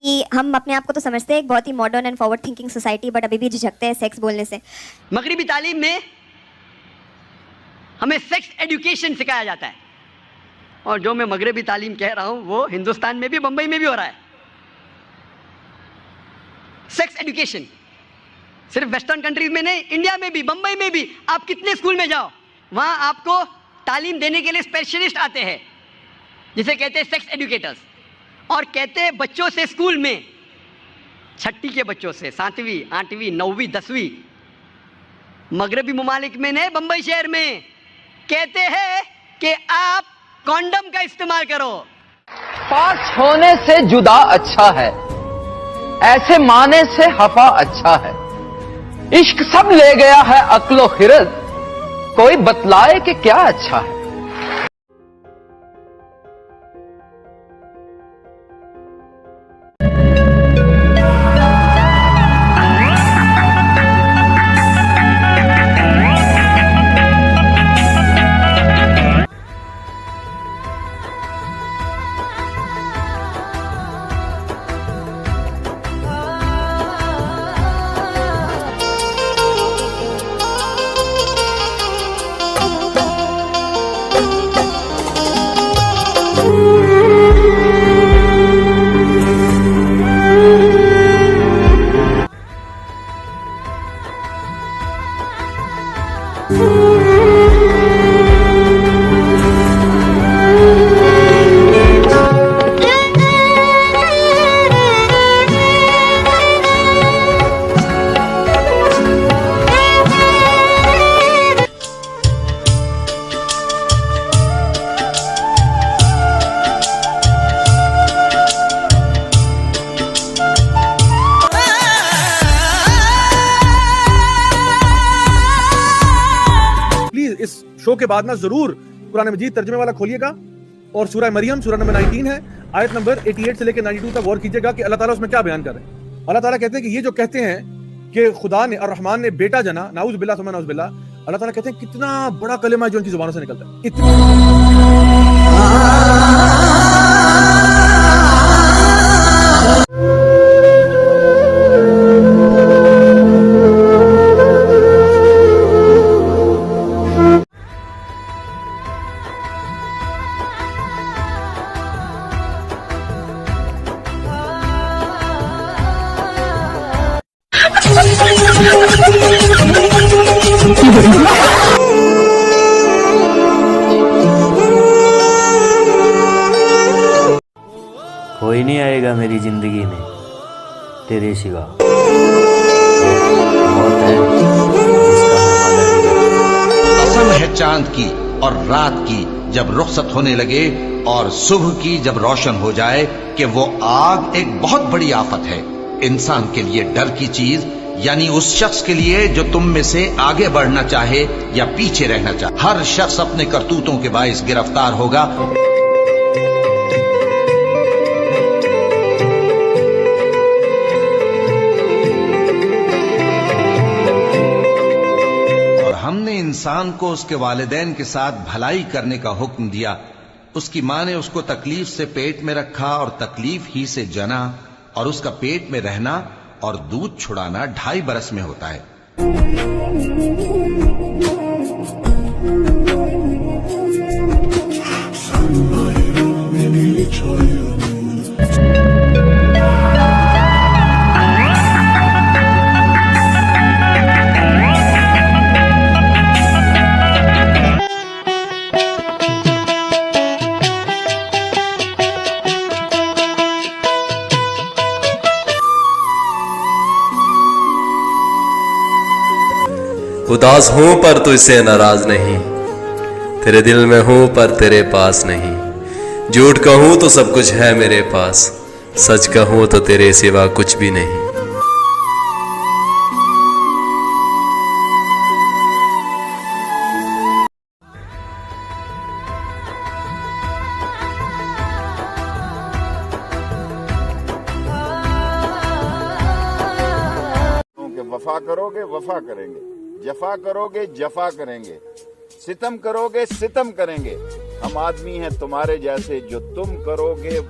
कि हम अपने आप को तो समझते हैं एक बहुत ही modern and forward thinking society, but अभी भी झिझकते हैं सेक्स बोलने से। मगरिबी तालीम में हमें सेक्स एजुकेशन सिखाया जाता है, और जो मैं मगरिबी तालीम कह रहा हूं वो हिंदुस्तान में भी, बंबई में भी हो रहा है। सेक्स एजुकेशन सिर्फ वेस्टर्न कंट्रीज में नहीं, इंडिया में भी, बंबई में भी। आप कितने स्कूल में जाओ, वहां आपको तालीम देने के लिए स्पेशलिस्ट आते हैं, जिसे कहते हैं सेक्स एजुकेटर्स। और कहते हैं बच्चों से, स्कूल में छठी के बच्चों से, 7वीं 8वीं 9वीं 10वीं, मगरबी ममालिक में नहीं, बंबई शहर में कहते हैं कि आप कॉन्डम का इस्तेमाल करो। पास होने से जुदा अच्छा है, ऐसे माने से हफा अच्छा है। इश्क सब ले गया है अक्लो खिरद, कोई बतलाए कि क्या अच्छा है। इस शो के बाद ना जरूर कुरान मजीद तर्जुमे वाला खोलिएगा और सूरह मरियम सूरह नंबर 19 है, आयत नंबर 88 से लेकर 92 तक गौर कीजिएगा कि अल्लाह ताला उसमें क्या बयान कर रहे हैं। अल्लाह ताला कहते हैं कि ये जो कहते हैं कि खुदा ने और रहमान ने बेटा जना, नाउज़ बिल्लाह सुम्मा नाउज़ बिल्लाह, अल्लाह ताला कहते हैं कितना बड़ा कलिमा है जो उनकी जुबानों से निकलता है। कोई नहीं आएगा मेरी जिंदगी में तेरे सिवा। मौत है जिसका मैं वादा नहीं। कसम है चांद की और रात की जब रुखसत होने लगे, और सुबह की जब रोशन हो जाए, कि वो आग एक बहुत बड़ी आफत है। इंसान के लिए डर की चीज, यानी उस शख्स के लिए जो तुम में से आगे बढ़ना चाहे या पीछे रहना चाहे। हर शख्स अपने करतूतों के बाइस गिरफ्तार होगा। और हमने इंसान को उसके वालिदैन के साथ भलाई करने का हुक्म दिया। उसकी मां ने उसको तकलीफ से पेट में रखा और तकलीफ ही से जना, और उसका पेट में रहना और दूध छुड़ाना 2.5 बरस में होता है। उदास हूं पर तुझसे नाराज नहीं, तेरे दिल में हूं पर तेरे पास नहीं। झूठ कहूं तो सब कुछ है मेरे पास, सच कहूं तो तेरे सिवा कुछ भी नहीं। वफा करोगे वफा करेंगे, जफा करोगे जफा करेंगे, सितम करोगे सितम करेंगे। हम आदमी हैं तुम्हारे जैसे, जो तुम करोगे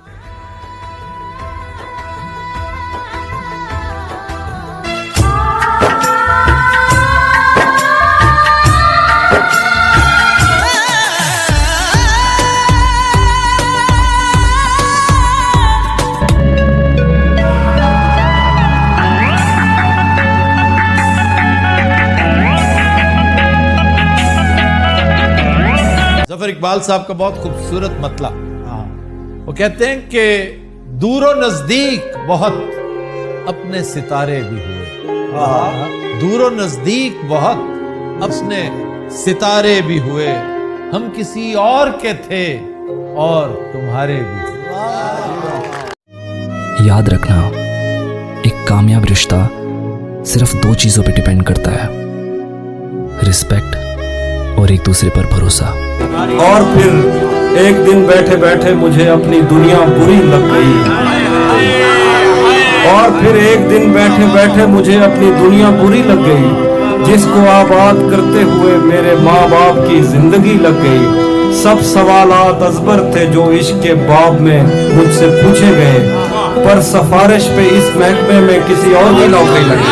इकबाल साहब का बहुत खूबसूरत मतला। वो कहते हैं कि दूरो नजदीक बहुत अपने सितारे भी हुए, दूरो नजदीक बहुत अपने सितारे भी हुए, हम किसी और के थे और तुम्हारे भी हुए। याद रखना, एक कामयाब रिश्ता सिर्फ 2 चीजों पे डिपेंड करता है, रिस्पेक्ट और एक दूसरे पर भरोसा। और फिर एक दिन बैठे बैठे मुझे अपनी दुनिया बुरी लग गई, और फिर एक दिन बैठे बैठे मुझे अपनी दुनिया बुरी लग गई, जिसको आबाद करते हुए मेरे माँ बाप की जिंदगी लग गई। सब सवालात अजबर थे जो इश्क के बाब में मुझसे पूछे गए, पर सिफारिश पे इस महकमे में किसी और की नौकरी लगी।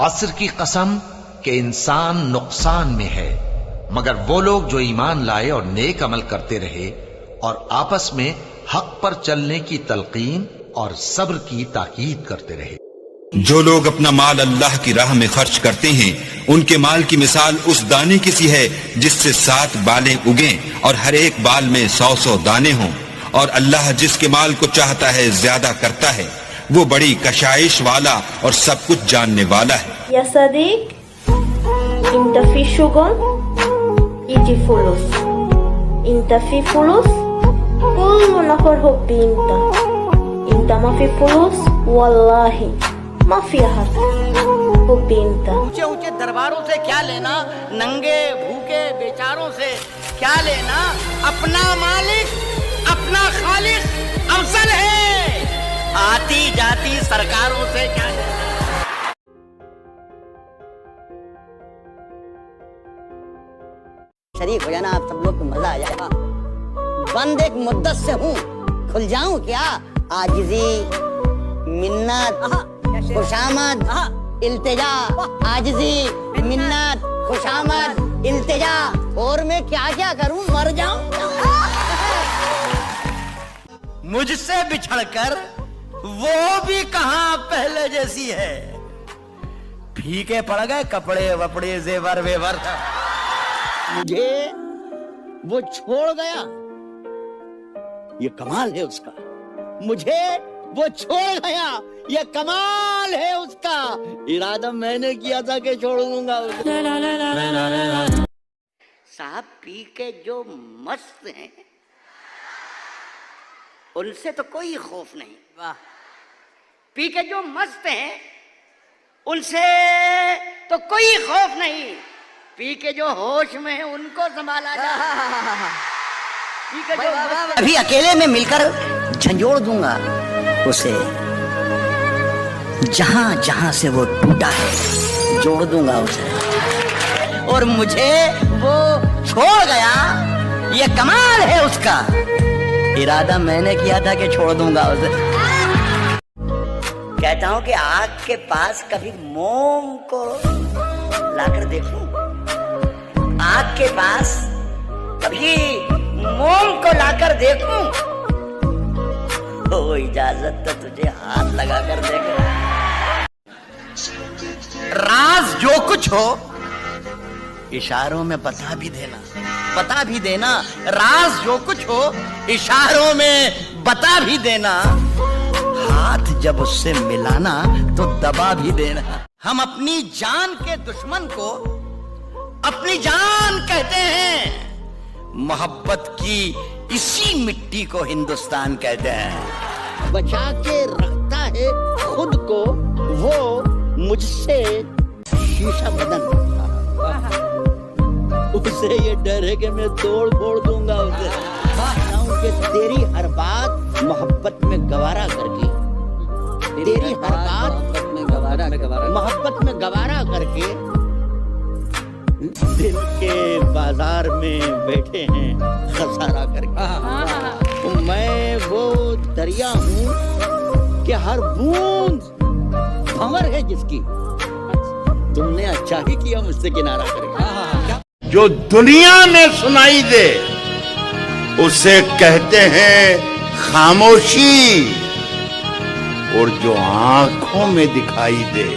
आसिर की कसम कि इंसान नुकसान में है, मगर वो लोग जो ईमान लाए और नेक अमल करते रहे और आपस में हक पर चलने की तलकीन और सब्र की ताकीद करते रहे। जो लोग अपना माल अल्लाह की राह में खर्च करते हैं, उनके माल की मिसाल उस दाने की सी है जिससे 7 बालें उगें और हर एक बाल में 100-100 दाने हों, और अल्लाह जिसके माल को चाहता है ज्यादा करता है, वो बड़ी कशाइश वाला और सब कुछ जानने वाला है। Ya Sadiq, inta fi syughul, iji fulus. Inta fi fulus, kullu nafar hubbi inta. Inta ma fi fulus, wallahi, ma fi ahad hubbi inta. ऊंचे ऊंचे दरबारों से क्या लेना, नंगे भूखे बेचारों से क्या लेना, अपना मालिक अपना खालिक अफजल है, आती जाती सरकारों से क्या लेना। शरीफ हो जाना आप सब लोग को मजा आ जाएगा। बंद एक मुद्दत से हूँ, खुल जाऊं क्या? आजिजी, मिन्नत, खुशामद, इल्तिजा, आजिजी, मिन्नत, खुशामद, इल्तिजा, और मैं क्या क्या करूं, मर जाऊं? मुझसे बिछड़कर वो भी कहां पहले जैसी है, फीके पड़ गए कपड़े वपड़े जेवर वेवर, मुझे वो छोड़ गया, ये कमाल है उसका, मुझे वो छोड़ गया, ये कमाल है उसका, इरादा मैंने किया था कि छोड़ दूंगा उसे। साहब पी के जो मस्त हैं उनसे तो कोई खौफ नहीं, वाह, पी के जो मस्त हैं उनसे तो कोई खौफ नहीं, पी के जो होश में है उनको संभाला जा। पी के जो अभी अकेले में मिलकर झंझोड़ दूंगा उसे, जहां जहां से वो टूटा है जोड़ दूंगा उसे, और मुझे वो छोड़ गया, ये कमाल है उसका, इरादा मैंने किया था कि छोड़ दूंगा उसे। कहता हूं कि आग के पास कभी मोम को लाकर देखूं, आग के पास कभी मोम को लाकर देखूं, तो इजाजत तो तुझे हाथ लगाकर देख। राज जो कुछ हो इशारों में बता भी देना, बता भी देना, राज जो कुछ हो इशारों में बता भी देना, हाथ जब उससे मिलाना तो दबा भी देना। हम अपनी जान के दुश्मन को अपनी जान कहते हैं, मोहब्बत की इसी मिट्टी को हिंदुस्तान कहते हैं। बचा के रखता है खुद को वो मुझसे शीशा बदन, उसे ये डर है कि मैं तोड़ फोड़ दूंगा उसे, कि तेरी हर बात मोहब्बत में गवारा करके, तेरी हर बात मोहब्बत में गवारा करके दिल के बाजार में बैठे हैं खसारा करके। तो मैं वो दरिया हूँ कि हर बूंद भंवर है जिसकी। तुमने अच्छा ही किया मुझसे किनारा करके। जो दुनिया में सुनाई दे उसे कहते हैं खामोशी, और जो आंखों में दिखाई दे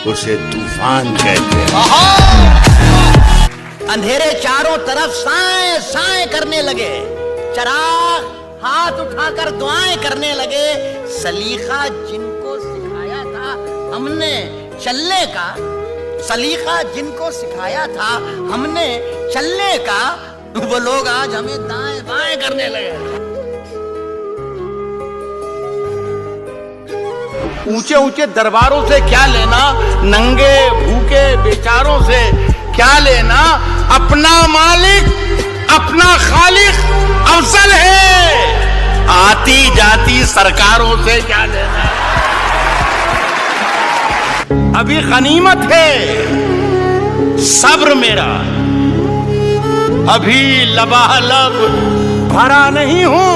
उसे तूफान कहते हैं। अंधेरे चारों तरफ साए साए करने लगे, चराग हाथ उठाकर दुआएं करने लगे। सलीका जिनको सिखाया था हमने चलने का, सलीका जिनको सिखाया था हमने चलने का, वो लोग आज हमें दाएं बाएं करने लगे। ऊंचे ऊंचे दरबारों से क्या लेना, नंगे भूखे बेचारों से क्या लेना, अपना मालिक अपना खालिक अफजल है, आती जाती सरकारों से क्या लेना। अभी गनीमत है सब्र मेरा, अभी लबालब भरा नहीं हूं।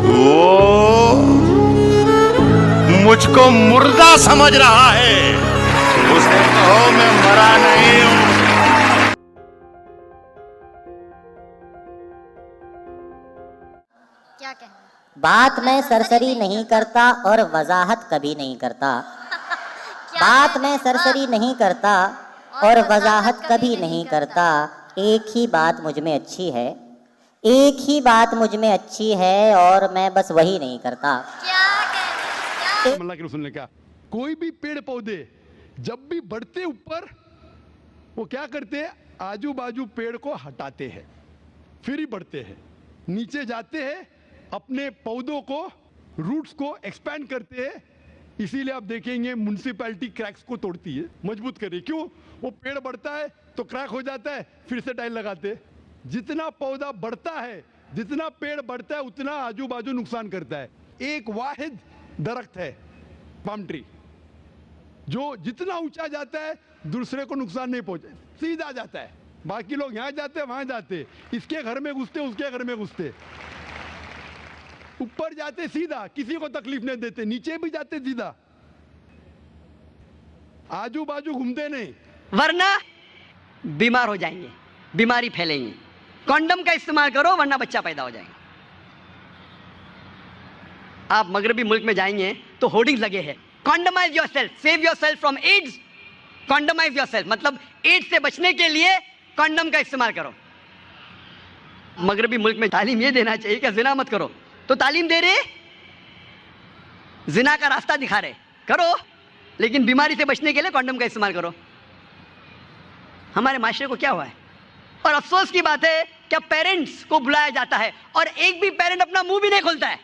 वो मुझको मुर्दा समझ रहा है, उसे कहो मैं मरा नहीं हूं। क्या कहना? बात मैं सरसरी नहीं करता और वजाहत कभी नहीं करता। बात मैं सरसरी नहीं करता और वजाहत कभी नहीं करता। एक ही बात मुझ में अच्छी है, एक ही बात मुझ में अच्छी है और मैं बस वही नहीं करता। अल्लाह के रसूल ने कहा, कोई भी पेड़ पौधे जब भी बढ़ते ऊपर, वो क्या करते हैं, आजू बाजू पेड़ को हटाते हैं, फिर ही बढ़ते हैं। नीचे जाते हैं, अपने पौधों को, रूट्स को एक्सपैंड करते हैं। इसीलिए आप देखेंगे म्युनिसिपैलिटी क्रैक्स को तोड़ती है, मजबूत कर रही है। क्यों? वो पेड़ बढ़ता है तो क्रैक हो जाता है, फिर से टाइल लगाते हैं। जितना पौधा बढ़ता है, जितना पेड़ बढ़ता है, उतना आजू बाजू नुकसान करता है। एक वाहिद दरख्त है पाम ट्री, जो जितना ऊंचा जाता है दूसरे को नुकसान नहीं पहुंचे, सीधा जाता है। बाकी लोग यहां जाते वहां जाते, इसके घर में घुसते उसके घर में घुसते, ऊपर जाते सीधा, किसी को तकलीफ नहीं देते, नीचे भी जाते सीधा, आजू बाजू घूमते नहीं, वरना बीमार हो जाएंगे, बीमारी फैलेंगे। कॉन्डम का इस्तेमाल करो वरना बच्चा पैदा हो जाएगा। आप मगरबी मुल्क में जाएंगे तो होर्डिंग्स लगे हैं, condomise yourself, save yourself from AIDS, condomise yourself, मतलब एड्स से बचने के लिए कॉन्डम का इस्तेमाल करो। मगरबी मुल्क में तालीम ये देना चाहिए कि जिना मत करो, तो तालीम दे रहे, जिना का रास्ता दिखा रहे, करो, लेकिन बीमारी से बचने के लिए कॉन्डम का इस्तेमाल करो। हमारे माशरे को क्या हुआ है? और अफसोस की बात है कि पेरेंट्स को बुलाया जाता है और एक भी पेरेंट अपना मुंह भी नहीं खोलता है।